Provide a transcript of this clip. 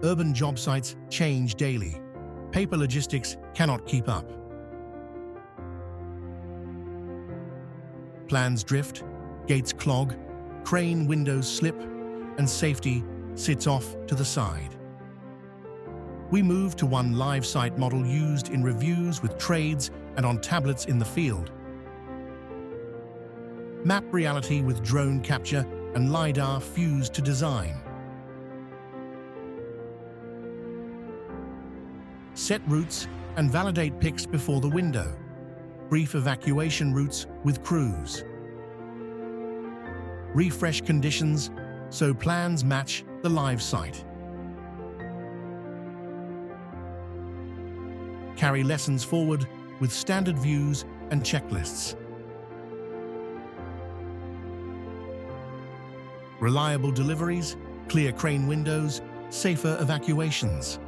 Urban job sites change daily. Paper logistics cannot keep up. Plans drift, gates clog, crane windows slip, and safety sits off to the side. We move to one live site model used in reviews with trades and on tablets in the field. Map reality with drone capture and LiDAR fused to design. Set routes and validate picks before the window. Brief evacuation routes with crews. Refresh conditions so plans match the live site. Carry lessons forward with standard views and checklists. Reliable deliveries, clear crane windows, safer evacuations.